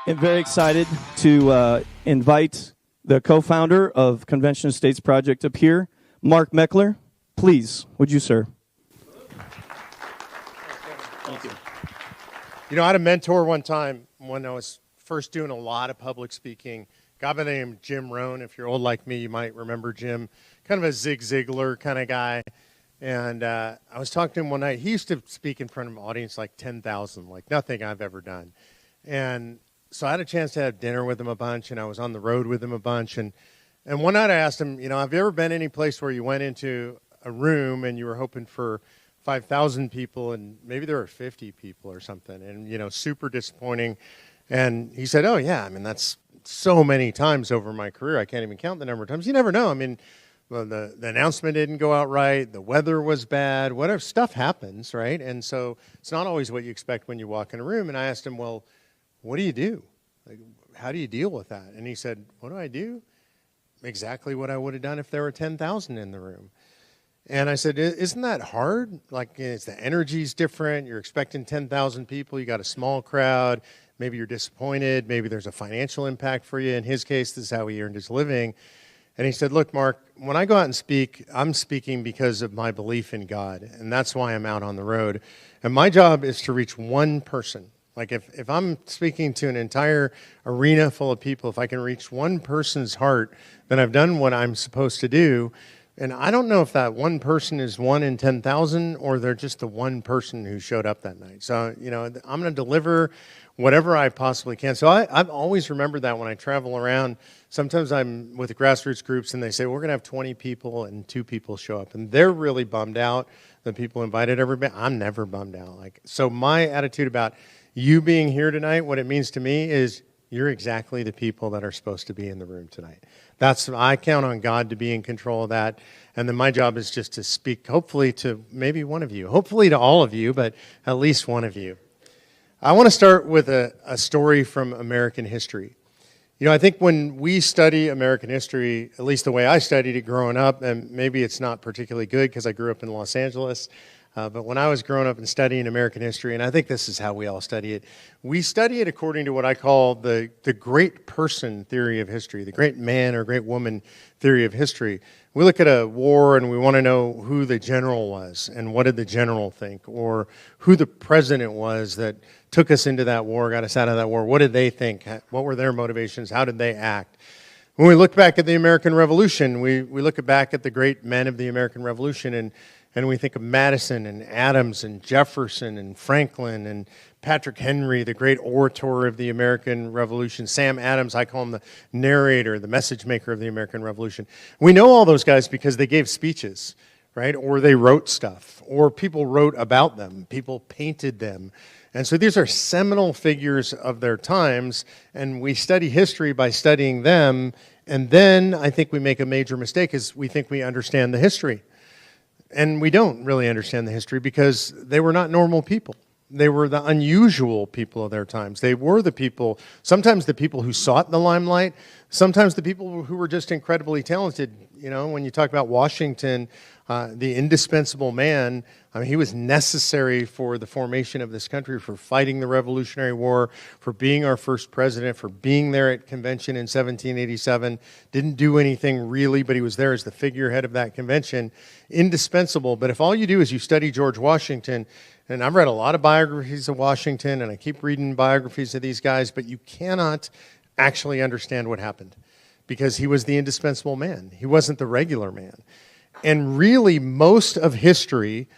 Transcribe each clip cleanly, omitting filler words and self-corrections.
I'm very excited to invite the co-founder of Convention of States Project up here, Mark Meckler. Please, would you, sir? Thank you. You know, I had a mentor one time when I was first doing a lot of public speaking. A guy by the name of Jim Rohn. If you're old like me, you might remember Jim. Kind of a Zig Ziglar kind of guy. And I was talking to him one night. He used to speak in front of an audience like 10,000, like nothing I've ever done. And so I had a chance to have dinner with him a bunch, and I was on the road with him a bunch. And one night I asked him, you know, have you ever been any place where you went into a room and you were hoping for 5,000 people and maybe there were 50 people or something, and, you know, super disappointing. And he said, oh, yeah, I mean, that's so many times over my career. I can't even count the number of times. You never know. I mean, well, the announcement didn't go out right. The weather was bad. Whatever, stuff happens, right? And so it's not always what you expect when you walk in a room. And I asked him, well, what do you do? Like, how do you deal with that? And he said, what do I do? Exactly what I would have done if there were 10,000 in the room. And I said, isn't that hard? Like, it's the energy's different. You're expecting 10,000 people. You got a small crowd. Maybe you're disappointed. Maybe there's a financial impact for you. In his case, this is how he earned his living. And he said, look, Mark, when I go out and speak, I'm speaking because of my belief in God. And that's why I'm out on the road. And my job is to reach one person. Like if I'm speaking to an entire arena full of people, if I can reach one person's heart, then I've done what I'm supposed to do. And I don't know if that one person is 1 in 10,000 or they're just the one person who showed up that night. So, you know, I'm going to deliver whatever I possibly can. So I've always remembered that when I travel around. Sometimes I'm with grassroots groups and they say, we're going to have 20 people and 2 people show up. And they're really bummed out. The people invited everybody. I'm never bummed out. So my attitude about you being here tonight, what it means to me is you're exactly the people that are supposed to be in the room tonight. I count on God to be in control of that. And then my job is just to speak, hopefully, to maybe one of you, hopefully to all of you, but at least one of you. I want to start with a story from American history. You know, I think when we study American history, at least the way I studied it growing up, and maybe it's not particularly good because I grew up in Los Angeles, but when I was growing up and studying American history, and I think this is how we all study it, we study it according to what I call the great person theory of history, the great man or great woman theory of history. We look at a war and we want to know who the general was and what did the general think, or who the president was that took us into that war, got us out of that war. What did they think? What were their motivations? How did they act? When we look back at the American Revolution, we look back at the great men of the American Revolution, and we think of Madison and Adams and Jefferson and Franklin and Patrick Henry, the great orator of the American Revolution. Sam Adams, I call him the narrator, the message maker of the American Revolution. We know all those guys because they gave speeches, right? Or they wrote stuff, or people wrote about them, people painted them. And so these are seminal figures of their times, and we study history by studying them, and then I think we make a major mistake is we think we understand the history. And we don't really understand the history because they were not normal people. They were the unusual people of their times. They were the people, sometimes the people who sought the limelight, sometimes the people who were just incredibly talented. You know, when you talk about Washington, the indispensable man, I mean, he was necessary for the formation of this country, for fighting the Revolutionary War, for being our first president, for being there at convention in 1787. Didn't do anything really, but he was there as the figurehead of that convention. Indispensable. But if all you do is you study George Washington, and I've read a lot of biographies of Washington, and I keep reading biographies of these guys, but you cannot actually understand what happened because he was the indispensable man. He wasn't the regular man. And really, most of history,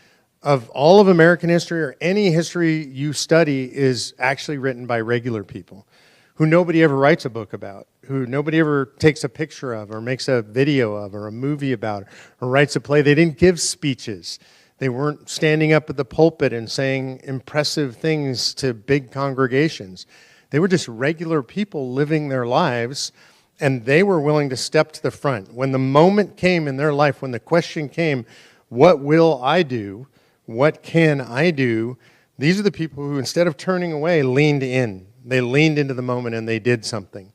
of all of American history or any history you study, is actually written by regular people who nobody ever writes a book about, who nobody ever takes a picture of or makes a video of or a movie about or writes a play. They didn't give speeches. They weren't standing up at the pulpit and saying impressive things to big congregations. They were just regular people living their lives, and they were willing to step to the front. When the moment came in their life, when the question came, what will I do? What can I do? These are the people who, instead of turning away, leaned in. They leaned into the moment and they did something.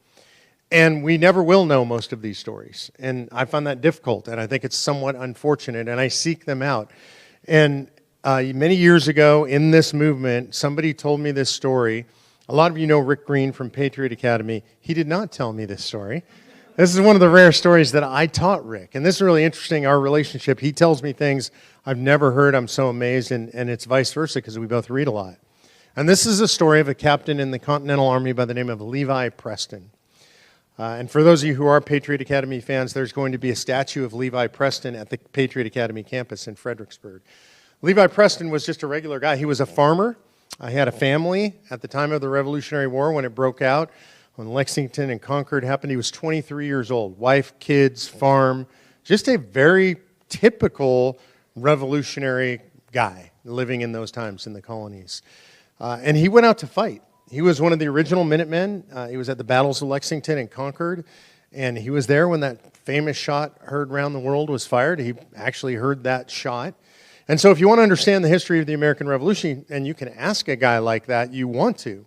And we never will know most of these stories. And I find that difficult, and I think it's somewhat unfortunate, and I seek them out. And many years ago in this movement, somebody told me this story. A lot of you know Rick Green from Patriot Academy. He did not tell me this story. This is one of the rare stories that I taught Rick. And this is really interesting, our relationship. He tells me things I've never heard. I'm so amazed, and it's vice versa because we both read a lot. And this is a story of a captain in the Continental Army by the name of Levi Preston. And for those of you who are Patriot Academy fans, there's going to be a statue of Levi Preston at the Patriot Academy campus in Fredericksburg. Levi Preston was just a regular guy. He was a farmer. He had a family at the time of the Revolutionary War when it broke out. When Lexington and Concord happened, he was 23 years old. Wife, kids, farm. Just a very typical revolutionary guy living in those times in the colonies. And he went out to fight. He was one of the original Minutemen. He was at the battles of Lexington and Concord, and he was there when that famous shot heard around the world was fired. He actually heard that shot. And so if you want to understand the history of the American Revolution, and you can ask a guy like that, you want to.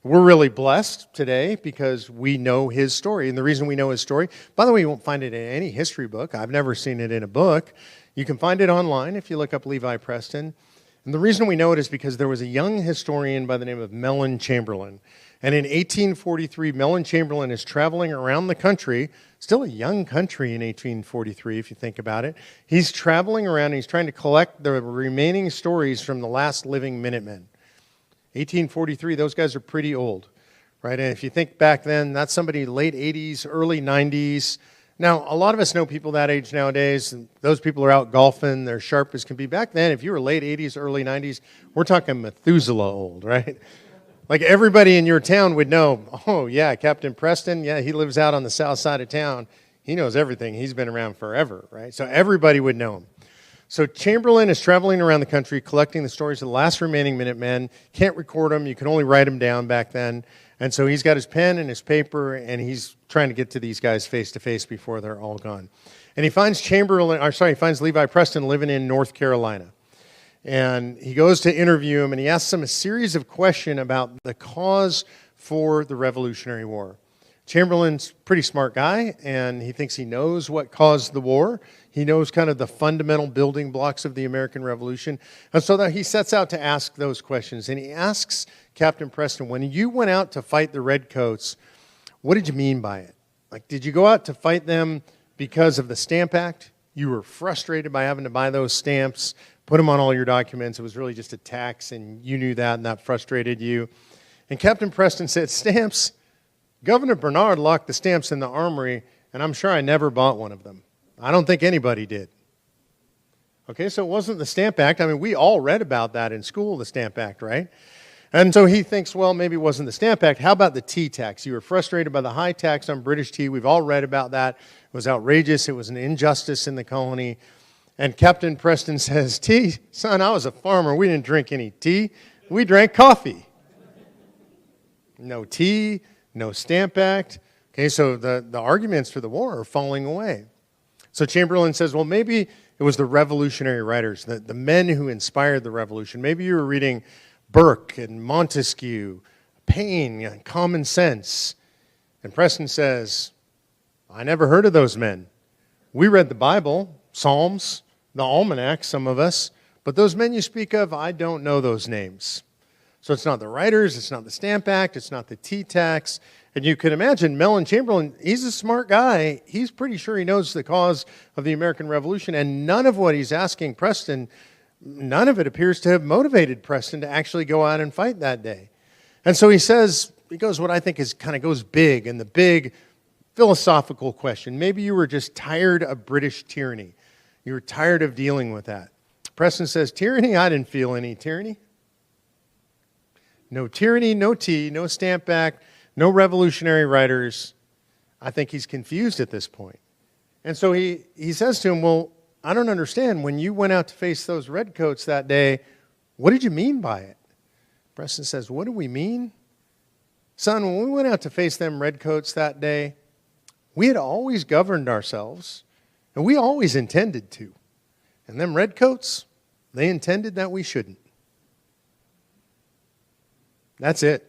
We're really blessed today because we know his story. And the reason we know his story, by the way, you won't find it in any history book. I've never seen it in a book. You can find it online if you look up Levi Preston. And the reason we know it is because there was a young historian by the name of Mellon Chamberlain. And in 1843, Mellon Chamberlain is traveling around the country, still a young country in 1843 if you think about it. He's traveling around and he's trying to collect the remaining stories from the last living Minutemen. 1843, those guys are pretty old, right? And if you think back then, that's somebody late 80s, early 90s. Now, a lot of us know people that age nowadays, and those people are out golfing, they're sharp as can be. Back then, if you were late 80s, early 90s, we're talking Methuselah old, right? Like everybody in your town would know, oh, yeah, Captain Preston, yeah, he lives out on the south side of town. He knows everything. He's been around forever, right? So everybody would know him. So Chamberlain is traveling around the country collecting the stories of the last remaining Minutemen. Can't record them. You can only write them down back then. And so he's got his pen and his paper, and he's trying to get to these guys face-to-face before they're all gone. And he finds Levi Preston living in North Carolina. And he goes to interview him, and he asks him a series of questions about the cause for the Revolutionary War. Chamberlain's a pretty smart guy, and he thinks he knows what caused the war. He knows kind of the fundamental building blocks of the American Revolution. And so that he sets out to ask those questions. And he asks Captain Preston, when you went out to fight the Redcoats, what did you mean by it? Like, did you go out to fight them because of the Stamp Act? You were frustrated by having to buy those stamps, put them on all your documents. It was really just a tax, and you knew that, and that frustrated you. And Captain Preston said, stamps? Governor Bernard locked the stamps in the armory, and I'm sure I never bought one of them. I don't think anybody did. Okay, so it wasn't the Stamp Act. I mean, we all read about that in school, the Stamp Act, right? And so he thinks, well, maybe it wasn't the Stamp Act. How about the tea tax? You were frustrated by the high tax on British tea. We've all read about that. It was outrageous. It was an injustice in the colony. And Captain Preston says, tea? Son, I was a farmer. We didn't drink any tea. We drank coffee. No tea, no Stamp Act. Okay, so the arguments for the war are falling away. So Chamberlain says, well, maybe it was the revolutionary writers, the men who inspired the revolution. Maybe you were reading Burke and Montesquieu, Paine, Common Sense. And Preston says, I never heard of those men. We read the Bible, Psalms, the Almanac, some of us, but those men you speak of, I don't know those names. So it's not the writers, it's not the Stamp Act, it's not the tea tax. And you can imagine Mellon Chamberlain, he's a smart guy. He's pretty sure he knows the cause of the American Revolution, and none of what he's asking Preston, none of it appears to have motivated Preston to actually go out and fight that day. And so he goes what I think is kind of goes big, and the big philosophical question. Maybe you were just tired of British tyranny. You were tired of dealing with that. Preston says, tyranny? I didn't feel any tyranny. No tyranny, no tea, no Stamp Act, no revolutionary writers. I think he's confused at this point. And so he says to him, well, I don't understand. When you went out to face those redcoats that day, what did you mean by it? Preston says, what do we mean? Son, when we went out to face them redcoats that day, we had always governed ourselves, and we always intended to. And them redcoats, they intended that we shouldn't. That's it.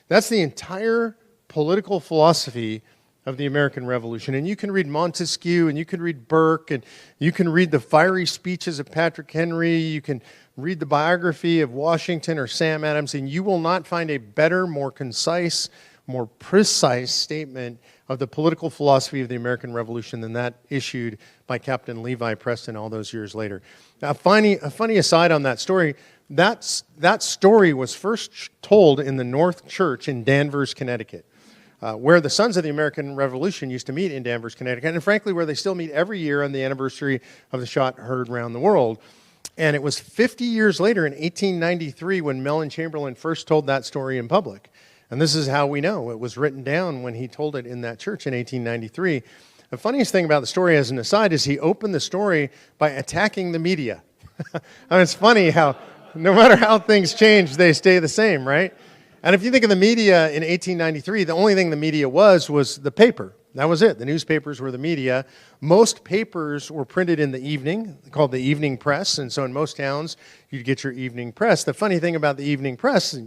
That's the entire political philosophy of the American Revolution. And you can read Montesquieu, and you can read Burke, and you can read the fiery speeches of Patrick Henry, you can read the biography of Washington or Sam Adams, and you will not find a better, more concise, more precise statement of the political philosophy of the American Revolution than that issued by Captain Levi Preston all those years later. Now, a funny aside on that story, that story was first told in the North Church in Danvers, Connecticut, where the Sons of the American Revolution used to meet in Danvers, Connecticut, and frankly, where they still meet every year on the anniversary of the shot heard around the world. And it was 50 years later in 1893 when Mellon Chamberlain first told that story in public. And this is how we know. It was written down when he told it in that church in 1893. The funniest thing about the story, as an aside, is he opened the story by attacking the media. I mean, it's funny how no matter how things change, they stay the same, right? And if you think of the media in 1893, the only thing the media was the paper. That was it. The newspapers were the media. Most papers were printed in the evening, called the evening press. And so in most towns, you'd get your evening press. The funny thing about the evening press,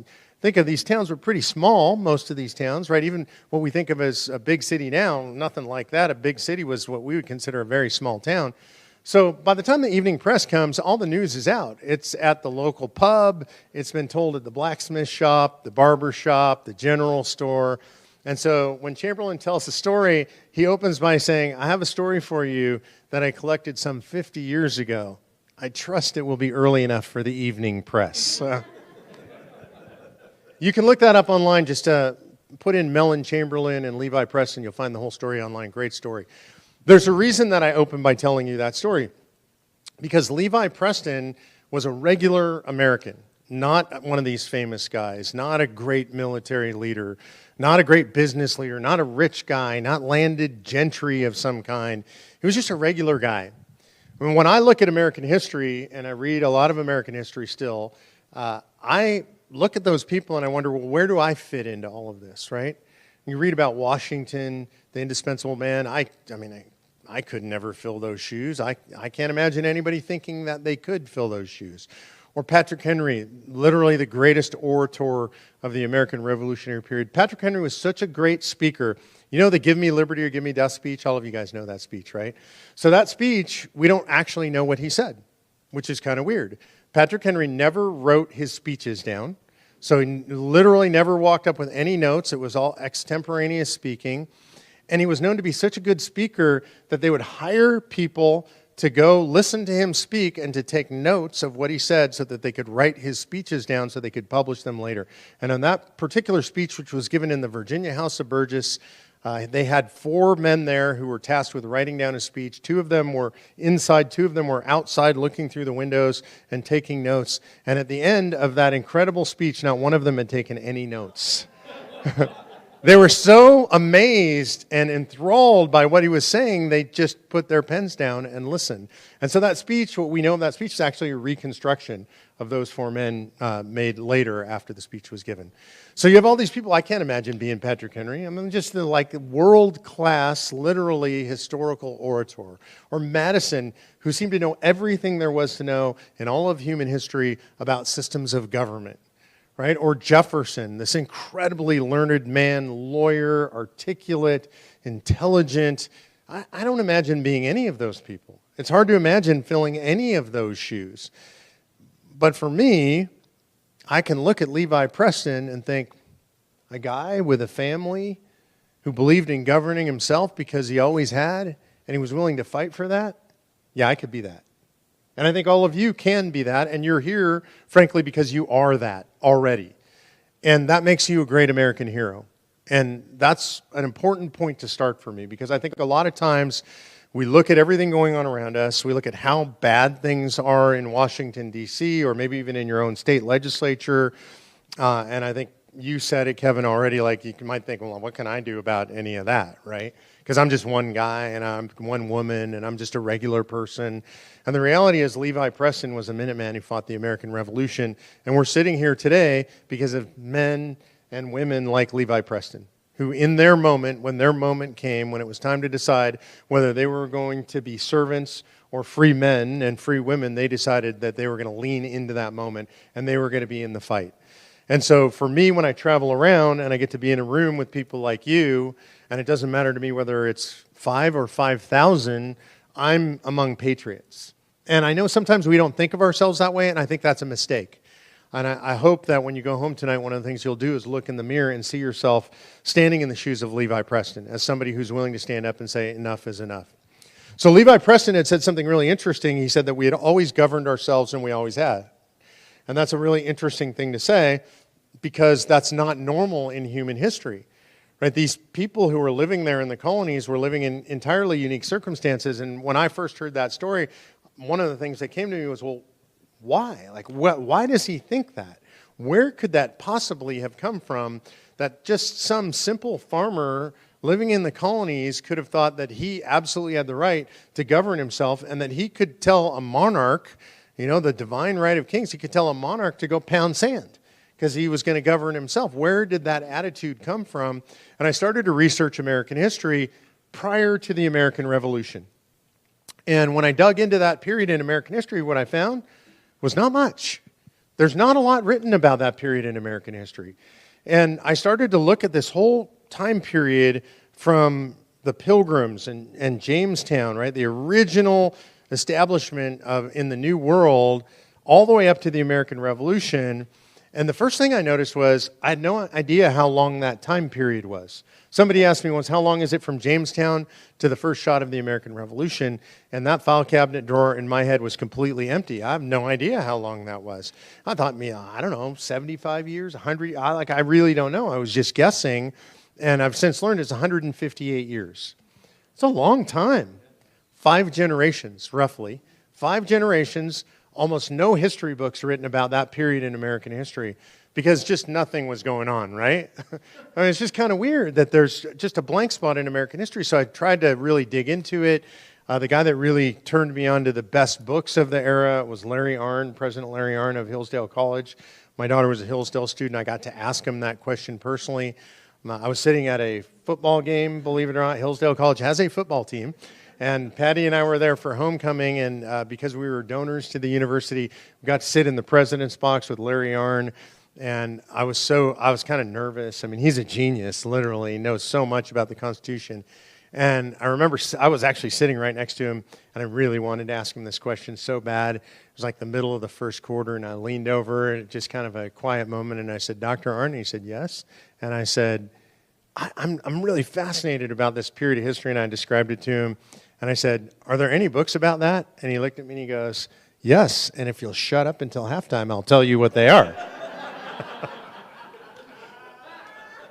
think of these towns were pretty small, most of these towns, right? Even what we think of as a big city now, nothing like that. A big city was what we would consider a very small town. So by the time the evening press comes, all the news is out. It's at the local pub. It's been told at the blacksmith shop, the barber shop, the general store. And so when Chamberlain tells the story, he opens by saying, I have a story for you that I collected some 50 years ago. I trust it will be early enough for the evening press. You can look that up online. Just put in Mellon Chamberlain and Levi Preston. You'll find the whole story online. Great story. There's a reason that I opened by telling you that story. Because Levi Preston was a regular American, not one of these famous guys, not a great military leader, not a great business leader, not a rich guy, not landed gentry of some kind. He was just a regular guy. When I look at American history, and I read a lot of American history still, I look at those people and I wonder, well, where do I fit into all of this, right? You read about Washington, the indispensable man. I could never fill those shoes. I can't imagine anybody thinking that they could fill those shoes. Or Patrick Henry, literally the greatest orator of the American Revolutionary period. Patrick Henry was such a great speaker. You know the Give Me Liberty or Give Me Death speech? All of you guys know that speech, right? So that speech, we don't actually know what he said, which is kind of weird. Patrick Henry never wrote his speeches down. So he literally never walked up with any notes. It was all extemporaneous speaking. And he was known to be such a good speaker that they would hire people to go listen to him speak and to take notes of what he said so that they could write his speeches down so they could publish them later. And on that particular speech, which was given in the Virginia House of Burgess, they had 4 men there who were tasked with writing down his speech. 2 of them were inside, 2 of them were outside looking through the windows and taking notes. And at the end of that incredible speech, not one of them had taken any notes. They were so amazed and enthralled by what he was saying, they just put their pens down and listened. And so that speech, what we know of that speech, is actually a reconstruction of those 4 men made later after the speech was given. So you have all these people. I can't imagine being Patrick Henry. I mean, just the world-class, literally historical orator. Or Madison, who seemed to know everything there was to know in all of human history about systems of government. Right? Or Jefferson, this incredibly learned man, lawyer, articulate, intelligent. I don't imagine being any of those people. It's hard to imagine filling any of those shoes. But for me, I can look at Levi Preston and think, a guy with a family who believed in governing himself because he always had, and he was willing to fight for that? Yeah, I could be that. And I think all of you can be that, and you're here, frankly, because you are that already. And that makes you a great American hero. And that's an important point to start for me, because I think a lot of times we look at everything going on around us, we look at how bad things are in Washington, D.C., or maybe even in your own state legislature, and I think you said it, Kevin, already, like you might think, well, what can I do about any of that, right? Because I'm just one guy, and I'm one woman, and I'm just a regular person. And the reality is Levi Preston was a Minuteman who fought the American Revolution, and we're sitting here today because of men and women like Levi Preston, who in their moment, when their moment came, when it was time to decide whether they were going to be servants or free men and free women, they decided that they were going to lean into that moment, and they were going to be in the fight. And so for me, when I travel around and I get to be in a room with people like you, and it doesn't matter to me whether it's 5 or 5,000, I'm among patriots. And I know sometimes we don't think of ourselves that way, and I think that's a mistake. And I hope that when you go home tonight, one of the things you'll do is look in the mirror and see yourself standing in the shoes of Levi Preston as somebody who's willing to stand up and say, enough is enough. So Levi Preston had said something really interesting. He said that we had always governed ourselves, and we always had. And that's a really interesting thing to say, because that's not normal in human history. Right? These people who were living there in the colonies were living in entirely unique circumstances. And when I first heard that story, one of the things that came to me was, well, why? Like, why does he think that? Where could that possibly have come from, that just some simple farmer living in the colonies could have thought that he absolutely had the right to govern himself, and that he could tell a monarch, the divine right of kings, he could tell a monarch to go pound sand because he was going to govern himself. Where did that attitude come from? And I started to research American history prior to the American Revolution. And when I dug into that period in American history, what I found was not much. There's not a lot written about that period in American history. And I started to look at this whole time period from the Pilgrims and Jamestown, right? The original establishment in the New World, all the way up to the American Revolution. And the first thing I noticed was I had no idea how long that time period was. Somebody asked me once, how long is it from Jamestown to the first shot of the American Revolution? And that file cabinet drawer in my head was completely empty. I have no idea how long that was. I thought, I don't know, 75 years, 100, I really don't know. I was just guessing. And I've since learned it's 158 years. It's a long time. 5 generations, roughly. 5 generations. Almost no history books written about that period in American history, because just nothing was going on, right? I mean, it's just kind of weird that there's just a blank spot in American history. So I tried to really dig into it. The guy that really turned me on to the best books of the era was Larry Arnn, President Larry Arnn of Hillsdale College. My daughter was a Hillsdale student. I got to ask him that question personally. I was sitting at a football game, believe it or not. Hillsdale College has a football team. And Patty and I were there for homecoming, and because we were donors to the university, we got to sit in the president's box with Larry Arnn, and I was kind of nervous. I mean, he's a genius, literally. He knows so much about the Constitution. And I remember I was actually sitting right next to him, and I really wanted to ask him this question so bad. It was like the middle of the first quarter, and I leaned over, and just kind of a quiet moment, and I said, Dr. Arnn? And he said, yes. And I said, I'm really fascinated about this period of history, and I described it to him. And I said, are there any books about that? And he looked at me and he goes, yes, and if you'll shut up until halftime, I'll tell you what they are.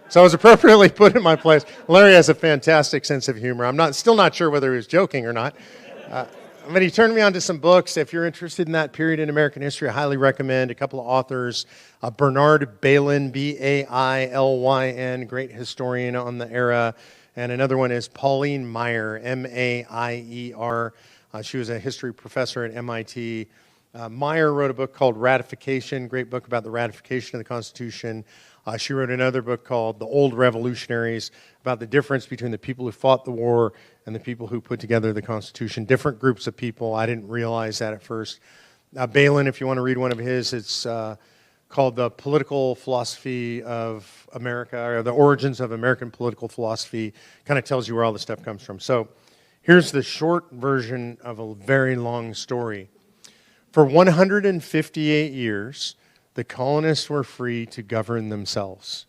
So I was appropriately put in my place. Larry has a fantastic sense of humor. I'm still not sure whether he was joking or not. But he turned me on to some books. If you're interested in that period in American history, I highly recommend a couple of authors. Bernard Bailyn, B-A-I-L-Y-N, great historian on the era. And another one is Pauline Maier, M-A-I-E-R. She was a history professor at MIT. Maier wrote a book called Ratification, great book about the ratification of the Constitution. She wrote another book called The Old Revolutionaries, about the difference between the people who fought the war and the people who put together the Constitution. Different groups of people. I didn't realize that at first. Bailyn, if you want to read one of his, it's called The Political Philosophy of America, or The Origins of American Political Philosophy. Kind of tells you where all the stuff comes from. So here's the short version of a very long story. For 158 years, the colonists were free to govern themselves.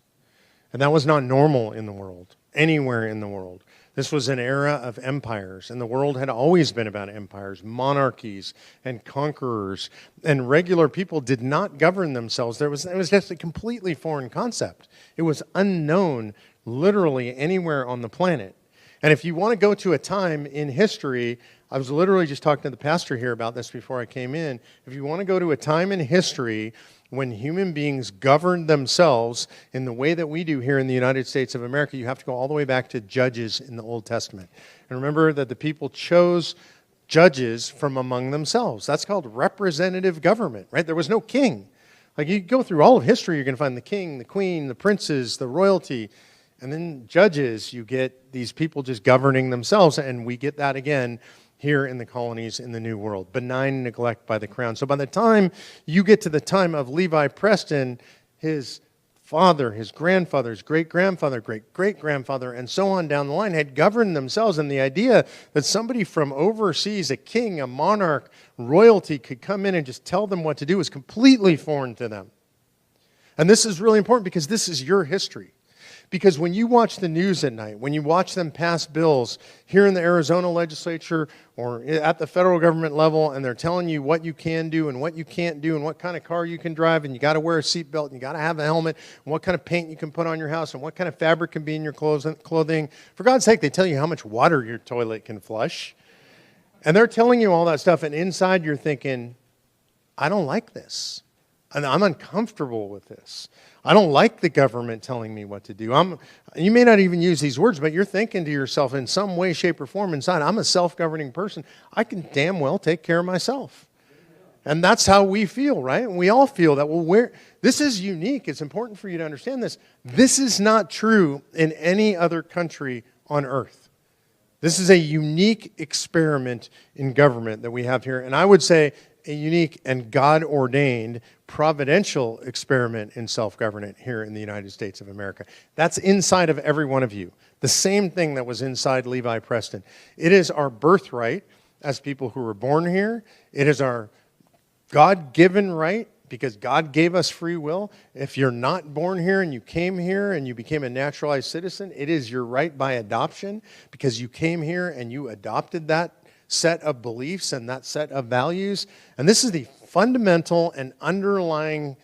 And that was not normal in the world, anywhere in the world. This was an era of empires, and the world had always been about empires, monarchies, and conquerors, and regular people did not govern themselves. It was just a completely foreign concept. It was unknown literally anywhere on the planet. And if you want to go to a time in history, I was literally just talking to the pastor here about this before I came in. If you want to go to a time in history when human beings governed themselves in the way that we do here in the United States of America, you have to go all the way back to Judges in the Old Testament. And remember that the people chose judges from among themselves. That's called representative government, right? There was no king. Like, you go through all of history, you're going to find the king, the queen, the princes, the royalty. And then judges, you get these people just governing themselves, and we get that again here in the colonies in the New World. Benign neglect by the crown. So by the time you get to the time of Levi Preston, his father, his grandfather, his great-grandfather, great-great-grandfather, and so on down the line had governed themselves. And the idea that somebody from overseas, a king, a monarch, royalty, could come in and just tell them what to do was completely foreign to them. And this is really important because this is your history. Because when you watch the news at night, when you watch them pass bills here in the Arizona legislature or at the federal government level, and they're telling you what you can do and what you can't do and what kind of car you can drive, and you got to wear a seatbelt and you got to have a helmet, and what kind of paint you can put on your house and what kind of fabric can be in your clothing. For God's sake, they tell you how much water your toilet can flush. And they're telling you all that stuff, and inside you're thinking, I don't like this. And I'm uncomfortable with this. I don't like the government telling me what to do. You may not even use these words, but you're thinking to yourself in some way, shape, or form inside, I'm a self-governing person. I can damn well take care of myself. And that's how we feel, right? And we all feel that. Well, this is unique. It's important for you to understand this. This is not true in any other country on earth. This is a unique experiment in government that we have here. And I would say a unique and God-ordained providential experiment in self-government here in the United States of America. That's inside of every one of you. The same thing that was inside Levi Preston. It is our birthright as people who were born here. It is our God-given right because God gave us free will. If you're not born here and you came here and you became a naturalized citizen, it is your right by adoption because you came here and you adopted that set of beliefs and that set of values. And this is the fundamental and underlying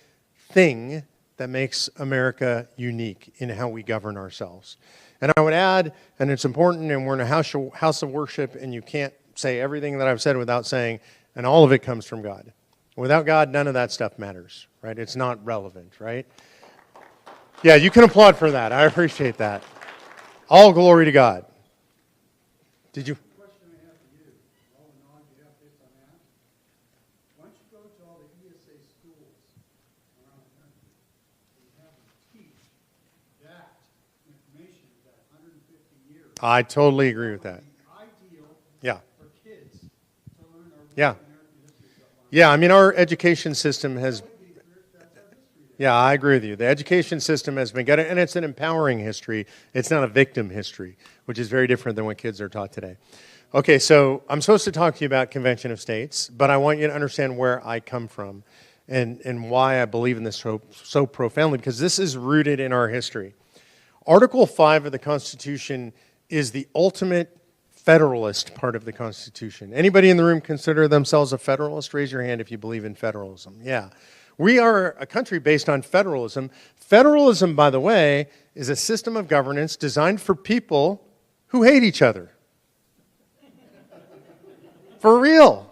thing that makes America unique in how we govern ourselves. And I would add, and it's important, and we're in a house of worship, and you can't say everything that I've said without saying, and all of it comes from God. Without God, none of that stuff matters, right? It's not relevant, right? Yeah, you can applaud for that. I appreciate that. All glory to God. Did you? I totally agree with that. Yeah. Yeah. Yeah, I mean, our education system has... Yeah, I agree with you. The education system has been good, and it's an empowering history. It's not a victim history, which is very different than what kids are taught today. Okay, so I'm supposed to talk to you about Convention of States, but I want you to understand where I come from and why I believe in this so profoundly, because this is rooted in our history. Article 5 of the Constitution is the ultimate federalist part of the Constitution. Anybody in the room consider themselves a federalist? Raise your hand if you believe in federalism. Yeah. We are a country based on federalism. Federalism, by the way, is a system of governance designed for people who hate each other. For real.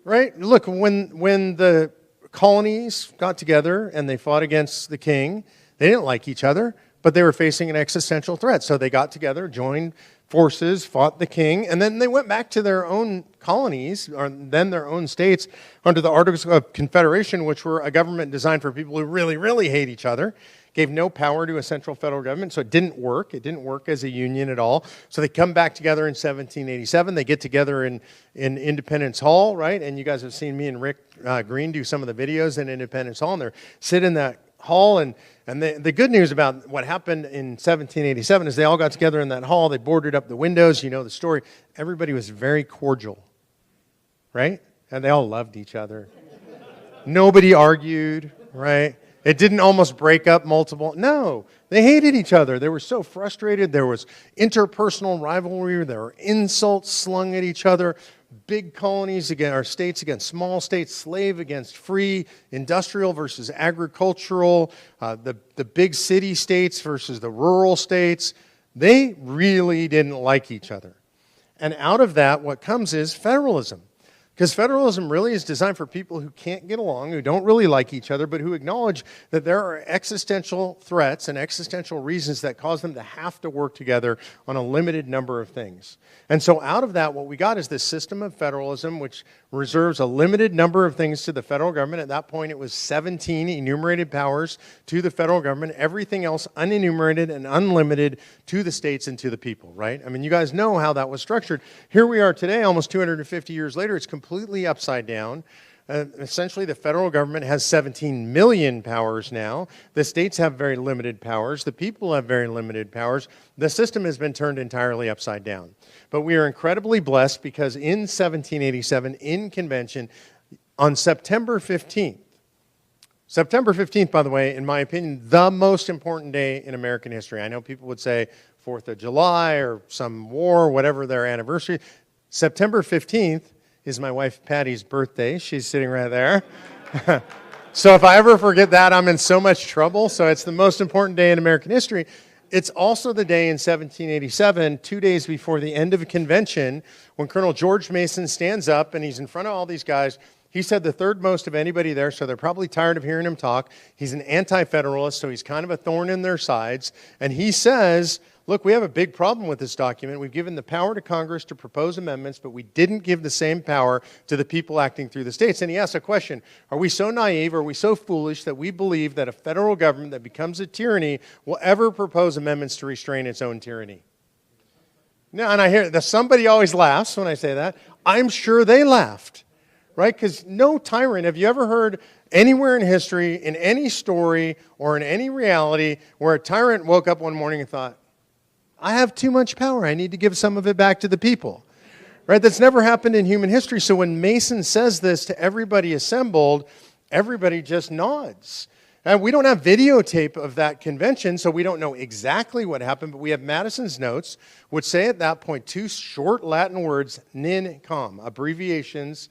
Right? Look, when the colonies got together and they fought against the king, they didn't like each other, but they were facing an existential threat. So they got together, joined forces, fought the king, and then they went back to their own colonies, or then their own states, under the Articles of Confederation, which were a government designed for people who really, really hate each other, gave no power to a central federal government, so it didn't work. It didn't work as a union at all. So they come back together in 1787. They get together in Independence Hall, right? And you guys have seen me and Rick Green do some of the videos in Independence Hall, and they're sitting in that hall, and the good news about what happened in 1787 is they all got together in that hall. They boarded up the windows. You know the story. Everybody was very cordial, right? And they all loved each other. Nobody argued, right? It didn't almost break up multiple. No, they hated each other. They were so frustrated. There was interpersonal rivalry. There were insults slung at each other. Big colonies against our states against small states, slave against free, industrial versus agricultural, the big city states versus the rural states. They really didn't like each other. And out of that, what comes is federalism. Because federalism really is designed for people who can't get along, who don't really like each other, but who acknowledge that there are existential threats and existential reasons that cause them to have to work together on a limited number of things. And so out of that, what we got is this system of federalism, which reserves a limited number of things to the federal government. At that point, it was 17 enumerated powers to the federal government, everything else unenumerated and unlimited to the states and to the people, right? I mean, you guys know how that was structured. Here we are today, almost 250 years later. It's completely upside down. Essentially, the federal government has 17 million powers now. The states have very limited powers. The people have very limited powers. The system has been turned entirely upside down. But we are incredibly blessed because in 1787, in convention, on September 15th, September 15th, by the way, in my opinion, the most important day in American history. I know people would say 4th of July or some war, whatever their anniversary. September 15th is my wife Patty's birthday. She's sitting right there. So if I ever forget that, I'm in so much trouble. So it's the most important day in American history. It's also the day in 1787, 2 days before the end of a convention, when Colonel George Mason stands up and he's in front of all these guys. He said the third most of anybody there, so they're probably tired of hearing him talk. He's an anti-federalist, so he's kind of a thorn in their sides. And he says, look, we have a big problem with this document. We've given the power to Congress to propose amendments, but we didn't give the same power to the people acting through the states. And he asks a question, are we so naive, are we so foolish that we believe that a federal government that becomes a tyranny will ever propose amendments to restrain its own tyranny? Now, and I hear that somebody always laughs when I say that. I'm sure they laughed. Right? Because no tyrant, have you ever heard anywhere in history, in any story, or in any reality, where a tyrant woke up one morning and thought, I have too much power, I need to give some of it back to the people? Right? That's never happened in human history. So when Mason says this to everybody assembled, everybody just nods. And we don't have videotape of that convention, so we don't know exactly what happened, but we have Madison's notes, which say at that point two short Latin words, nin com, abbreviations,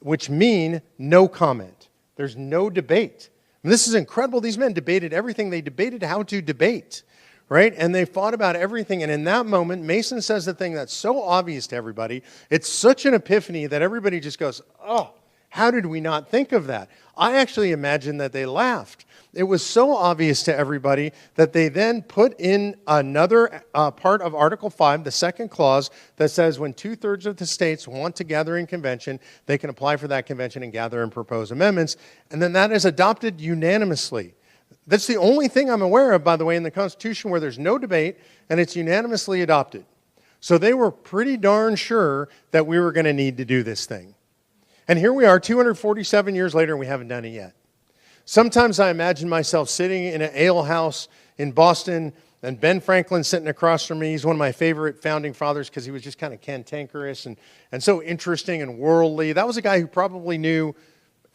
which mean no comment. There's no debate. And this is incredible. These men debated everything. They debated how to debate, right? And they fought about everything. And in that moment, Mason says the thing that's so obvious to everybody. It's such an epiphany that everybody just goes, oh, how did we not think of that? I actually imagine that they laughed. It was so obvious to everybody that they then put in another part of Article 5, the second clause, that says when 2/3 of the states want to gather in convention, they can apply for that convention and gather and propose amendments. And then that is adopted unanimously. That's the only thing I'm aware of, by the way, in the Constitution where there's no debate and it's unanimously adopted. So they were pretty darn sure that we were going to need to do this thing. And here we are, 247 years later, and we haven't done it yet. Sometimes I imagine myself sitting in an ale house in Boston, and Ben Franklin sitting across from me. He's one of my favorite founding fathers because he was just kind of cantankerous and so interesting and worldly. That was a guy who probably knew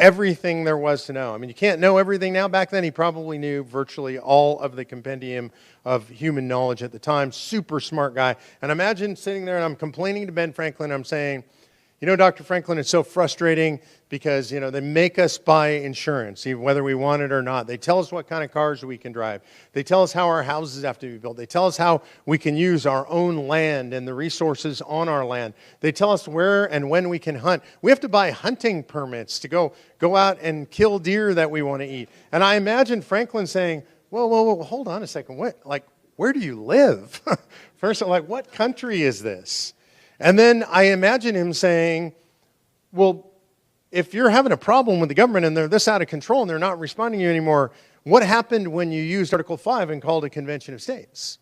everything there was to know. I mean, you can't know everything now. Back then, he probably knew virtually all of the compendium of human knowledge at the time. Super smart guy. And imagine sitting there, and I'm complaining to Ben Franklin. I'm saying, you know, Dr. Franklin, it's so frustrating because, you know, they make us buy insurance, whether we want it or not. They tell us what kind of cars we can drive. They tell us how our houses have to be built. They tell us how we can use our own land and the resources on our land. They tell us where and when we can hunt. We have to buy hunting permits to go out and kill deer that we want to eat. And I imagine Franklin saying, whoa, hold on a second. Where do you live? First, like, what country is this? And then I imagine him saying, well, if you're having a problem with the government and they're this out of control and they're not responding to you anymore, what happened when you used Article 5 and called a convention of states?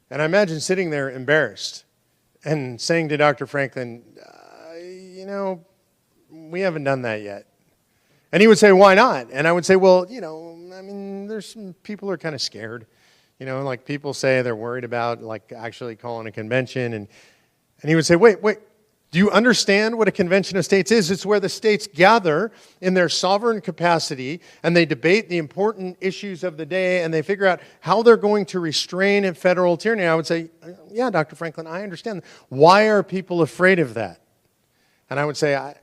And I imagine sitting there embarrassed and saying to Dr. Franklin, you know, we haven't done that yet. And he would say, why not? And I would say, well, you know, I mean, there's some people who are kind of scared. You know, like people say they're worried about like actually calling a convention. And he would say, wait, do you understand what a convention of states is? It's where the states gather in their sovereign capacity and they debate the important issues of the day and they figure out how they're going to restrain federal tyranny. I would say, yeah, Dr. Franklin, I understand. Why are people afraid of that? And I would say, I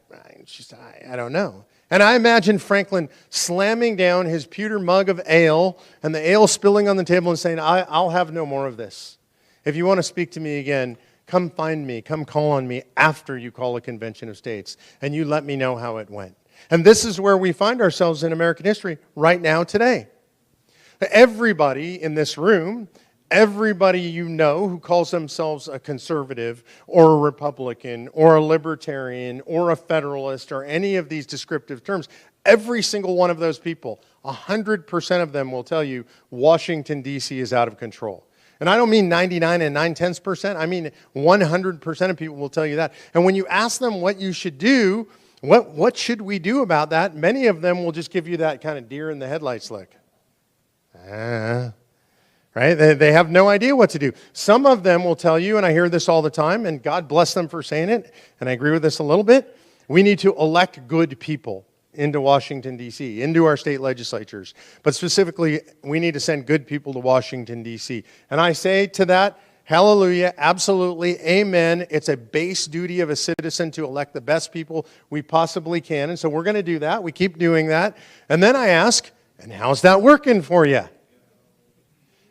don't know. And I imagine Franklin slamming down his pewter mug of ale and the ale spilling on the table and saying, I'll have no more of this. If you want to speak to me again, come find me, come call on me after you call a convention of states, and you let me know how it went. And this is where we find ourselves in American history right now today. Everybody in this room, everybody you know who calls themselves a conservative or a Republican or a libertarian or a federalist or any of these descriptive terms, every single one of those people, 100% of them will tell you Washington, D.C. is out of control. And I don't mean 99 and 9/10%. I mean 100% of people will tell you that. And when you ask them what you should do, What should we do about that? Many of them will just give you that kind of deer in the headlights look. Right? They have no idea what to do. Some of them will tell you, and I hear this all the time, and God bless them for saying it, and I agree with this a little bit, we need to elect good people into Washington, D.C., into our state legislatures. But specifically, we need to send good people to Washington, D.C. And I say to that, hallelujah, absolutely, amen. It's a base duty of a citizen to elect the best people we possibly can. And so we're going to do that. We keep doing that. And then I ask, and how's that working for you?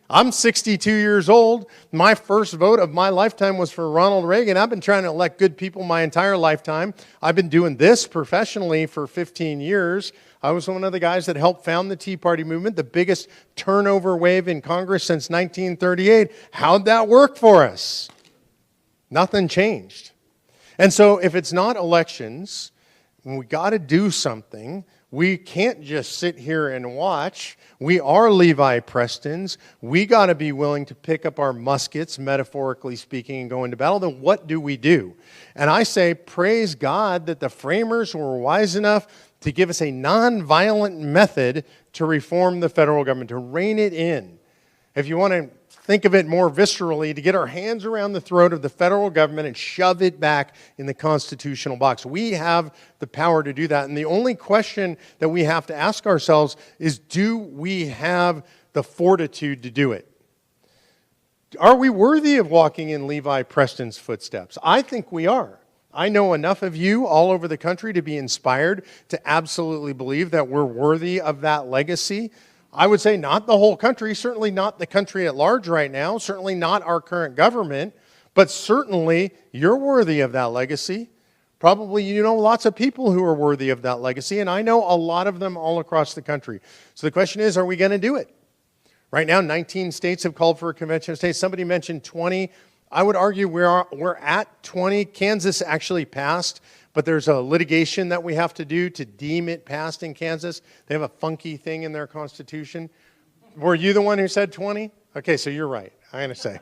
I'm 62 years old. My first vote of my lifetime was for Ronald Reagan. I've been trying to elect good people my entire lifetime. I've been doing this professionally for 15 years. I was one of the guys that helped found the Tea Party movement, the biggest turnover wave in Congress since 1938. How'd that work for us? Nothing changed. And so if it's not elections, we got to do something. We can't just sit here and watch. We are Levi Prestons. We got to be willing to pick up our muskets, metaphorically speaking, and go into battle. Then what do we do? And I say, praise God that the framers were wise enough to give us a nonviolent method to reform the federal government, to rein it in. If you want to think of it more viscerally, to get our hands around the throat of the federal government and shove it back in the constitutional box. We have the power to do that. And the only question that we have to ask ourselves is, do we have the fortitude to do it? Are we worthy of walking in Levi Preston's footsteps? I think we are. I know enough of you all over the country to be inspired to absolutely believe that we're worthy of that legacy. I would say not the whole country, certainly not the country at large right now, certainly not our current government, but certainly you're worthy of that legacy. Probably you know lots of people who are worthy of that legacy, and I know a lot of them all across the country. So the question is, are we going to do it? Right now, 19 states have called for a convention of states. Somebody mentioned 20. I would argue we're at 20. Kansas actually passed, but there's a litigation that we have to do to deem it passed in Kansas. They have a funky thing in their constitution. Were you the one who said 20? Okay, so you're right, I'm going to say.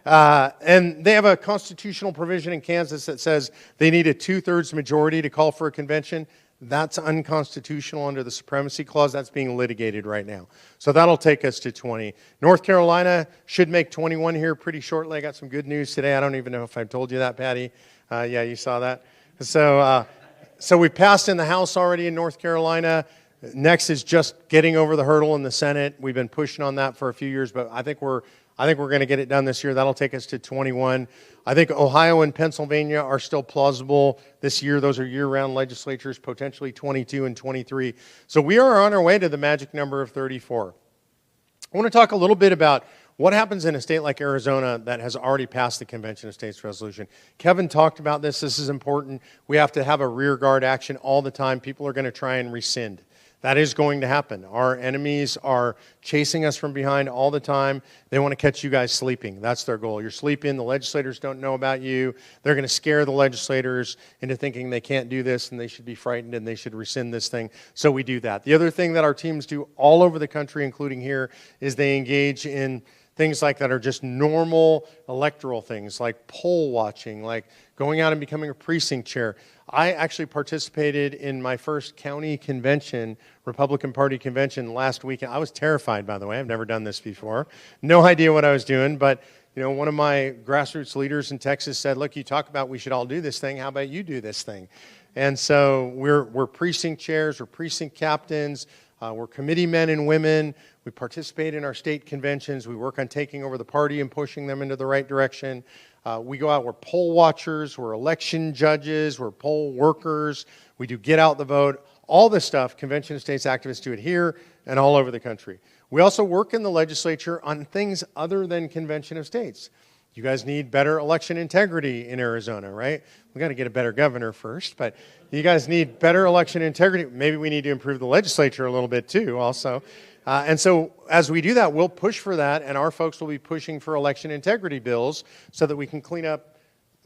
And they have a constitutional provision in Kansas that says they need a 2/3 majority to call for a convention. That's unconstitutional under the Supremacy Clause. That's being litigated right now. So that'll take us to 20. North Carolina should make 21 here pretty shortly. I got some good news today. I don't even know if I've told you that, Patty. Yeah, you saw that. So we passed in the House already in North Carolina. Next is just getting over the hurdle in the Senate. We've been pushing on that for a few years, but I think we're going to get it done this year. That'll take us to 21. I think Ohio and Pennsylvania are still plausible this year. Those are year-round legislatures, potentially 22 and 23. So we are on our way to the magic number of 34. I want to talk a little bit about what happens in a state like Arizona that has already passed the Convention of States resolution. Kevin talked about this. This is important. We have to have a rear guard action all the time. People are going to try and rescind. That is going to happen. Our enemies are chasing us from behind all the time. They want to catch you guys sleeping. That's their goal. You're sleeping. The legislators don't know about you. They're going to scare the legislators into thinking they can't do this and they should be frightened and they should rescind this thing. So we do that. The other thing that our teams do all over the country, including here, is they engage in things like that are just normal electoral things, like poll watching, like going out and becoming a precinct chair. I actually participated in my first county convention, Republican Party convention last weekend. I was terrified, by the way. I've never done this before. No idea what I was doing, but one of my grassroots leaders in Texas said, look, you talk about we should all do this thing. How about you do this thing? And so we're precinct chairs, we're precinct captains, we're committee men and women. We participate in our state conventions. We work on taking over the party and pushing them into the right direction. We go out, we're poll watchers, we're election judges, we're poll workers. We do get out the vote. All this stuff, Convention of States activists do it here and all over the country. We also work in the legislature on things other than Convention of States. You guys need better election integrity in Arizona, right? We got to get a better governor first, but you guys need better election integrity. Maybe we need to improve the legislature a little bit too also. And so as we do that, we'll push for that, and our folks will be pushing for election integrity bills so that we can clean up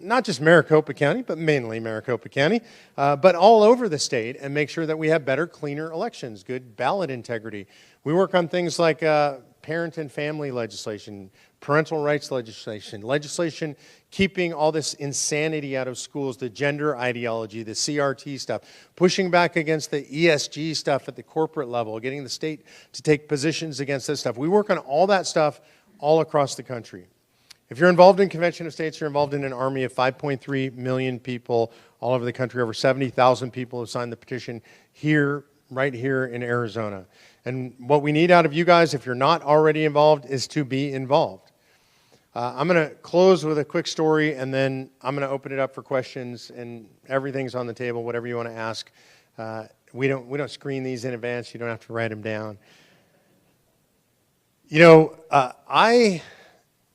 not just Maricopa County, but mainly Maricopa County, but all over the state and make sure that we have better, cleaner elections, good ballot integrity. We work on things like parent and family legislation, parental rights legislation keeping all this insanity out of schools, the gender ideology, the CRT stuff, pushing back against the ESG stuff at the corporate level, getting the state to take positions against this stuff. We work on all that stuff all across the country. If you're involved in Convention of States, you're involved in an army of 5.3 million people all over the country. Over 70,000 people have signed the petition here, right here in Arizona. And what we need out of you guys, if you're not already involved, is to be involved. I'm going to close with a quick story, and then I'm going to open it up for questions, and everything's on the table, whatever you want to ask. We don't screen these in advance. You don't have to write them down. You know,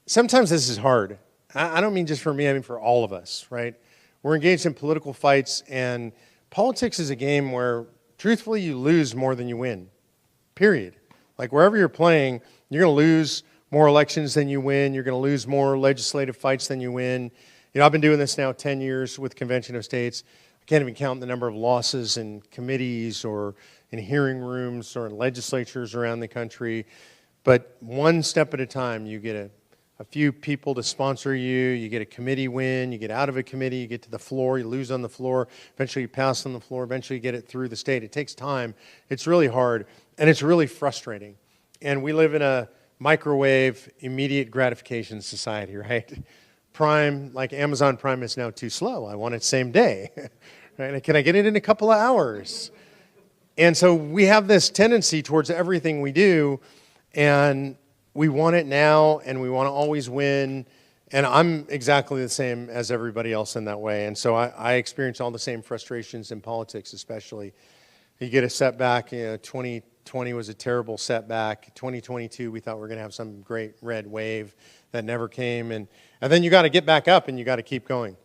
sometimes this is hard. I don't mean just for me, I mean for all of us, right? We're engaged in political fights, and politics is a game where, truthfully, you lose more than you win, period. Like, wherever you're playing, you're going to lose more elections than you win. You're going to lose more legislative fights than you win. You know, I've been doing this now 10 years with Convention of States. I can't even count the number of losses in committees or in hearing rooms or in legislatures around the country. But one step at a time, you get a few people to sponsor you, you get a committee win, you get out of a committee, you get to the floor, you lose on the floor, eventually you pass on the floor, eventually you get it through the state. It takes time. It's really hard, and it's really frustrating. And we live in a microwave, immediate gratification society, right? Prime, like Amazon Prime, is now too slow. I want it same day. Right? Can I get it in a couple of hours? And so we have this tendency towards everything we do, and we want it now, and we want to always win. And I'm exactly the same as everybody else in that way. And so I experience all the same frustrations in politics, especially. You get a setback. 2020 was a terrible setback. 2022, we thought we were going to have some great red wave that never came. And then you got to get back up, and you got to keep going.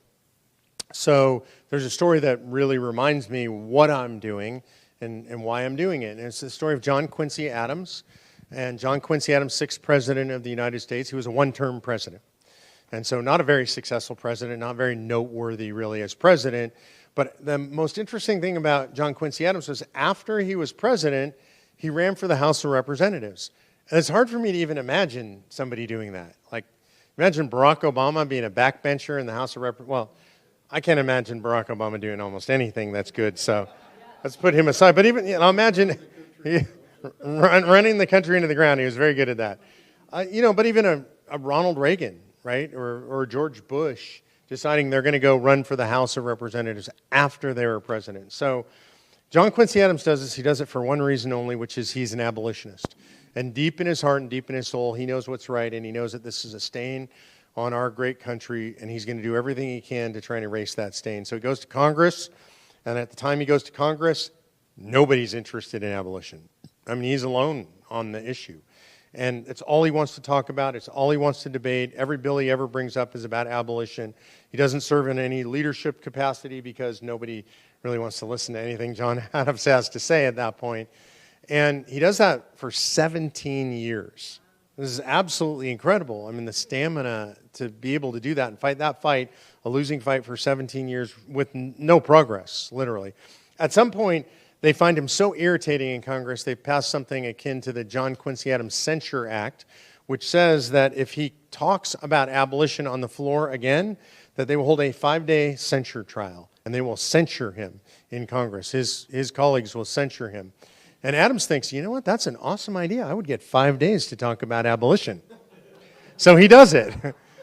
So there's a story that really reminds me what I'm doing and why I'm doing it. And it's the story of John Quincy Adams. And John Quincy Adams, 6th president of the United States, he was a one-term president. And so not a very successful president, not very noteworthy really as president. But the most interesting thing about John Quincy Adams was after he was president, he ran for the House of Representatives. And it's hard for me to even imagine somebody doing that. Like, imagine Barack Obama being a backbencher in the House of Representatives. Well, I can't imagine Barack Obama doing almost anything that's good, so let's put him aside. But even, imagine running the country into the ground. He was very good at that. But even a Ronald Reagan, right, or George Bush deciding they're going to go run for the House of Representatives after they were president. So John Quincy Adams does this. He does it for one reason only, which is he's an abolitionist. And deep in his heart and deep in his soul, he knows what's right, and he knows that this is a stain on our great country, and he's going to do everything he can to try and erase that stain. So he goes to Congress, and at the time he goes to Congress, nobody's interested in abolition. I mean, he's alone on the issue. And it's all he wants to talk about. It's all he wants to debate. Every bill he ever brings up is about abolition. He doesn't serve in any leadership capacity because nobody really wants to listen to anything John Adams has to say at that point. And he does that for 17 years. This is absolutely incredible. I mean, the stamina to be able to do that and fight that fight, a losing fight for 17 years with no progress, literally. At some point, they find him so irritating in Congress, they pass something akin to the John Quincy Adams Censure Act, which says that if he talks about abolition on the floor again, that they will hold a 5-day censure trial, and they will censure him in Congress. His colleagues will censure him. And Adams thinks, you know what, that's an awesome idea. I would get 5 days to talk about abolition. So he does it.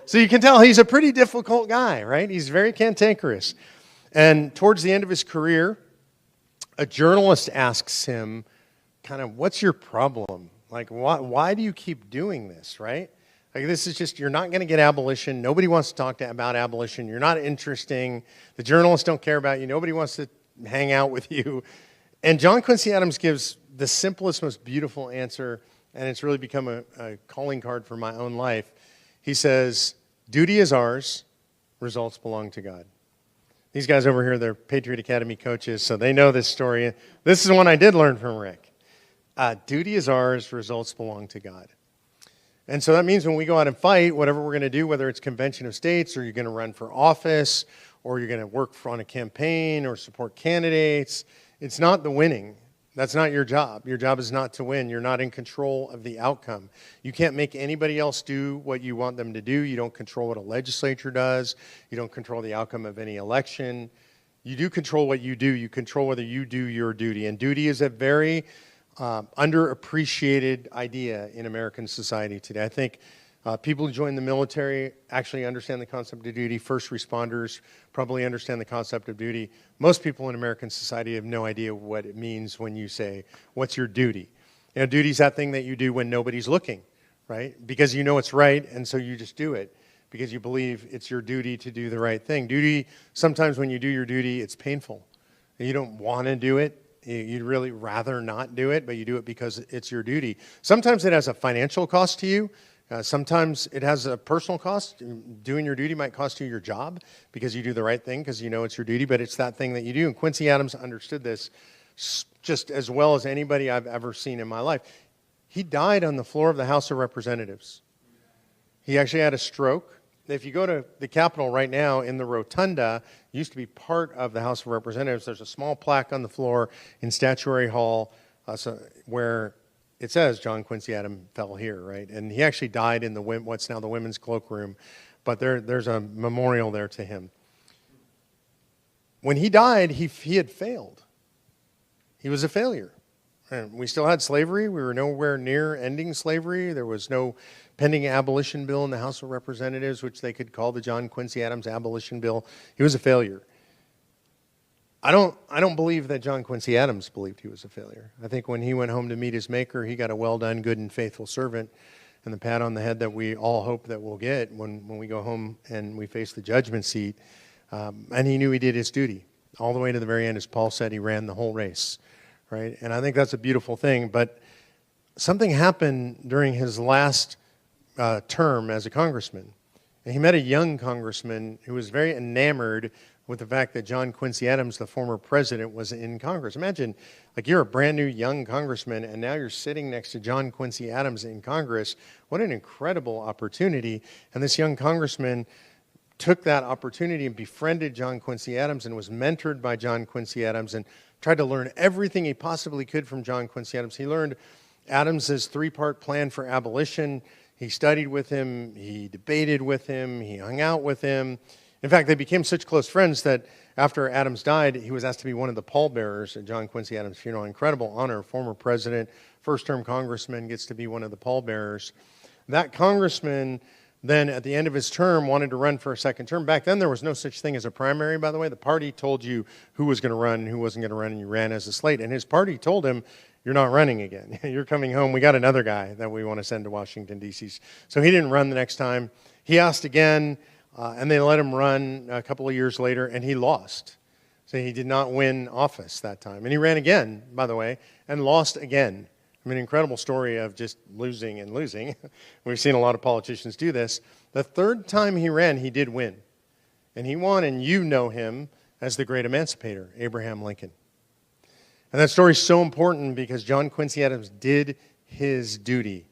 So you can tell he's a pretty difficult guy, right? He's very cantankerous. And towards the end of his career, a journalist asks him, kind of, what's your problem? Like, why do you keep doing this, right? Like, this is just, you're not going to get abolition. Nobody wants to talk about abolition. You're not interesting. The journalists don't care about you. Nobody wants to hang out with you. And John Quincy Adams gives the simplest, most beautiful answer, and it's really become a calling card for my own life. He says, duty is ours, results belong to God. These guys over here, they're Patriot Academy coaches, so they know this story. This is one I did learn from Rick. Duty is ours, results belong to God. And so that means when we go out and fight, whatever we're going to do, whether it's Convention of States or you're going to run for office or you're going to work on a campaign or support candidates, it's not the winning That's not your job. Your job is not to win. You're not in control of the outcome. You can't make anybody else do what you want them to do. You don't control what a legislature does. You don't control the outcome of any election. You do control what you do. You control whether you do your duty. And duty is a very underappreciated idea in American society today. I think people who join the military actually understand the concept of duty. First responders probably understand the concept of duty. Most people in American society have no idea what it means when you say, what's your duty? You know, duty is that thing that you do when nobody's looking, right? Because you know it's right, and so you just do it because you believe it's your duty to do the right thing. Duty, sometimes when you do your duty, it's painful. You don't want to do it. You'd really rather not do it, but you do it because it's your duty. Sometimes it has a financial cost to you. Sometimes it has a personal cost. Doing your duty might cost you your job because you do the right thing because you know it's your duty, but it's that thing that you do. And Quincy Adams understood this just as well as anybody I've ever seen in my life. He died on the floor of the House of Representatives. He actually had a stroke. If you go to the Capitol right now in the rotunda, it used to be part of the House of Representatives. There's a small plaque on the floor in Statuary Hall where it says John Quincy Adams fell here, right? And he actually died in what's now the women's cloakroom, but there's a memorial there to him. When he died, he had failed. He was a failure. And we still had slavery. We were nowhere near ending slavery. There was no pending abolition bill in the House of Representatives, which they could call the John Quincy Adams abolition bill. He was a failure. I don't believe that John Quincy Adams believed he was a failure. I think when he went home to meet his maker, he got a well done, good and faithful servant and the pat on the head that we all hope that we'll get when we go home and we face the judgment seat. And he knew he did his duty all the way to the very end. As Paul said, he ran the whole race, right? And I think that's a beautiful thing. But something happened during his last term as a congressman. And he met a young congressman who was very enamored with the fact that John Quincy Adams, the former president, was in Congress. Imagine, like, you're a brand new young congressman, and now you're sitting next to John Quincy Adams in Congress. What an incredible opportunity. And this young congressman took that opportunity and befriended John Quincy Adams and was mentored by John Quincy Adams and tried to learn everything he possibly could from John Quincy Adams. He learned Adams's three-part plan for abolition. He studied with him. He debated with him. He hung out with him. In fact, they became such close friends that after Adams died, he was asked to be one of the pallbearers at John Quincy Adams' funeral. Incredible honor. Former president, first-term congressman gets to be one of the pallbearers. That congressman then, at the end of his term, wanted to run for a second term. Back then, there was no such thing as a primary, by the way. The party told you who was going to run and who wasn't going to run, and you ran as a slate. And his party told him, you're not running again. You're coming home. We got another guy that we want to send to Washington, D.C. So he didn't run the next time. He asked again. And they let him run a couple of years later, and he lost. So he did not win office that time. And he ran again, by the way, and lost again. I mean, incredible story of just losing and losing. We've seen a lot of politicians do this. The third time he ran, he did win. And he won, and you know him as the great emancipator, Abraham Lincoln. And that story is so important because John Quincy Adams did his duty.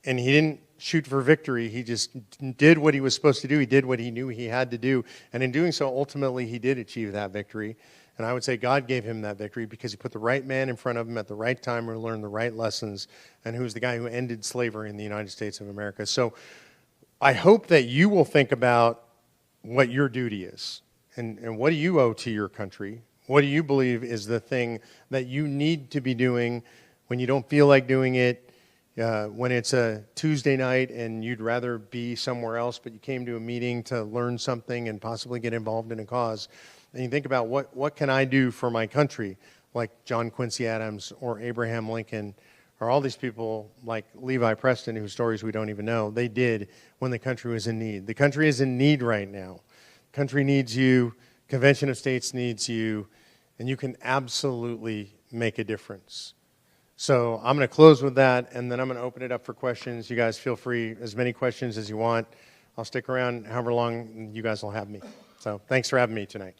And he didn't shoot for victory. He just did what he was supposed to do. He did what he knew he had to do. And in doing so, ultimately, he did achieve that victory. And I would say God gave him that victory because he put the right man in front of him at the right time who learned the right lessons and who was the guy who ended slavery in the United States of America. So I hope that you will think about what your duty is and what do you owe to your country? What do you believe is the thing that you need to be doing when you don't feel like doing it? When it's a Tuesday night and you'd rather be somewhere else, but you came to a meeting to learn something and possibly get involved in a cause, and you think about what can I do for my country, like John Quincy Adams or Abraham Lincoln or all these people like Levi Preston, whose stories we don't even know, they did when the country was in need. The country is in need right now. The country needs you. Convention of States needs you, and you can absolutely make a difference. So I'm going to close with that, and then I'm going to open it up for questions. You guys feel free, as many questions as you want. I'll stick around however long you guys will have me. So thanks for having me tonight.